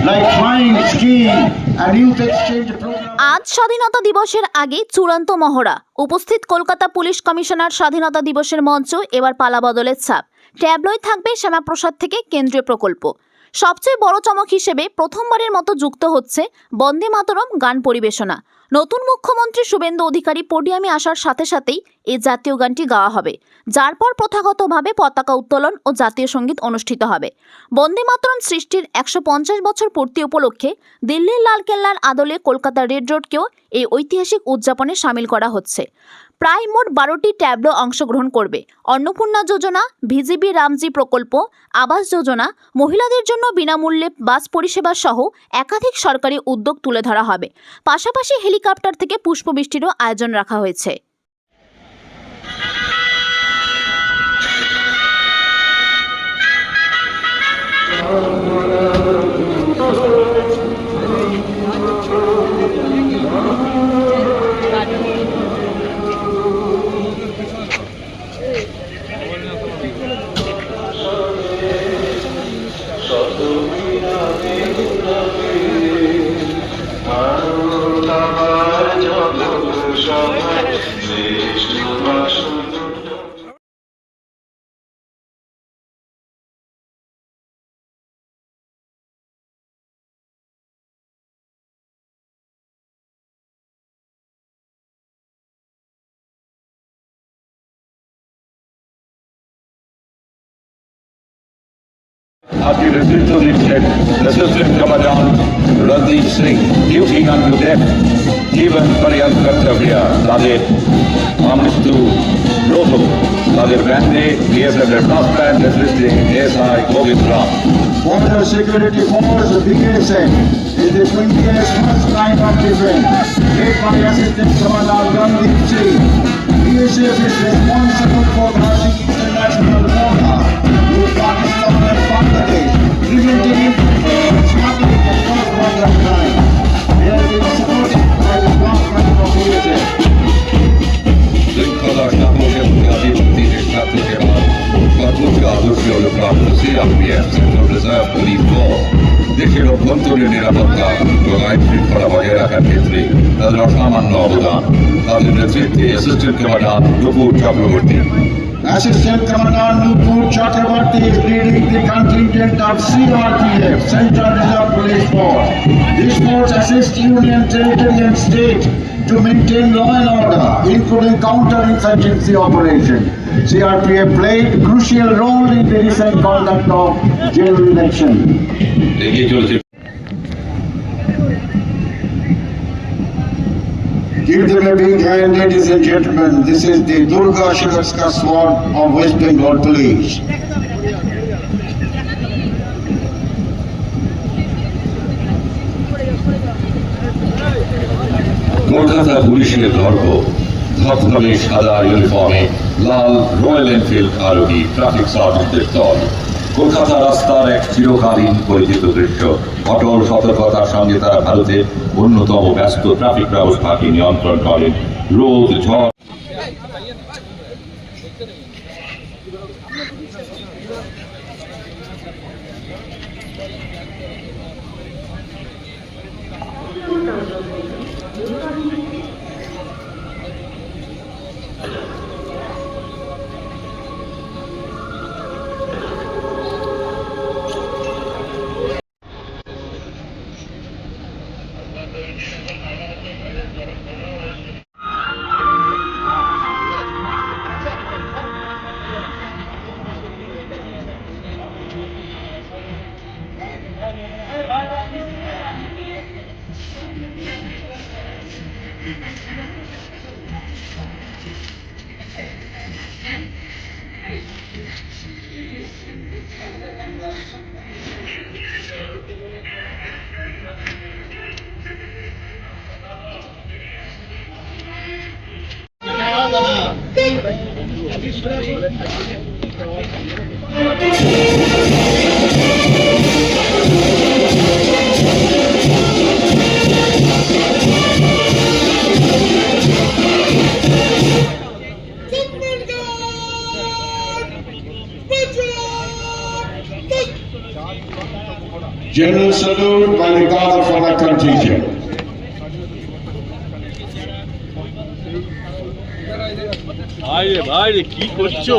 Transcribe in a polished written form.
like flying, skiing, and youth exchange programs. আজ স্বাধীনতা দিবসের আগে চূড়ান্ত মহড়া উপস্থিত কলকাতা পুলিশ কমিশনার। স্বাধীনতা দিবসের মঞ্চ এবার পালাবদলের ছাপ। ট্যাবলয় থাকবে শ্যামাপ্রসাদ থেকে কেন্দ্রীয় প্রকল্প। সবচেয়ে বড় চমক হিসেবে প্রথমবারের মতো যুক্ত হচ্ছে বন্দে মাতরম গান পরিবেশনা। নতুন মুখ্যমন্ত্রী শুভেন্দু অধিকারী পোডিয়ামে আসার সাথে সাথেই এই জাতীয় গানটি গাওয়া হবে, যার পর প্রথাগতভাবে পতাকা উত্তোলন ও জাতীয় সঙ্গীত অনুষ্ঠিত হবে। বন্দে মাতরম সৃষ্টির 150 বছর পূর্তি উপলক্ষে দিল্লির লালকেল্লার আদলে কলকাতার রেড রোডকেও এই ঐতিহাসিক উদযাপনে সামিল করা হচ্ছে। প্রায় মোট 12টি ট্যাবলো অংশগ্রহণ করবে। অন্নপূর্ণা যোজনা, ভিজিবি রামজি প্রকল্প, আবাস যোজনা, মহিলাদের জন্য বিনামূল্যে বাস পরিষেবা সহ একাধিক সরকারি উদ্যোগ তুলে ধরা হবে। পাশাপাশি হেলিকপ্টার থেকে পুষ্পবৃষ্টিরও আয়োজন রাখা হয়েছে। After the neutral lifted, the Assistant Commandant Randeep Singh, duty unto death, given Paryan Kartavya, তাদের আমৃত্যু রোধ, তাদের ব্যান্ডে BSF Plus Band assisting SI Govind Ram. Border Security Force, BSF, is the 20th first line of defense, led by Assistant Commandant Randeep Singh. BSF is responsible for guarding international water through Pakistan and Bangladesh, preventing smuggling and cross-border crime. They have been supported by the government of BSF. শৃঙ্খলা স্থাপনের প্রতিশ্রুতি সাথে সেবার সর্বোচ্চ আদর্শ হল প্রাপ্ত CRPF central reserve police force. দেশের অভ্যন্তরীণ নিরাপত্তা ও আইন শৃঙ্খলা বজায় রাখার ক্ষেত্রে তাদের অসামান্য অবদান। তাদের নেতৃত্বে assistant commander Nupur Chakraborty. Assistant Commandant Nupur Chakrabarti is leading the contingent of CRPF, Central Reserve Police Force. This force assists union, territory and state to maintain law and order, including counter-insurgency operation. CRPF played a crucial role in the recent conduct of general election. Give them a big hand, ladies and gentlemen. This is the Durga Shivaska Squad of West Bengal Police. Kolkata পুলিশের গর্ব, ধবধবে সাদা ইউনিফর্মে লাল royal Enfield আরোহী traffic সার্জেন্টের দল। কলকাতা রাস্তার এক চিরকালীন পরিচিত দৃশ্য। অটল সতর্কতার সঙ্গে তারা ভারতের অন্যতম ব্যস্ত ট্রাফিক ব্যবস্থাকে নিয়ন্ত্রণ করেন। রোদ, ঝড় General salute by the Gaza Fala contingent. ভাই রে কি করছো?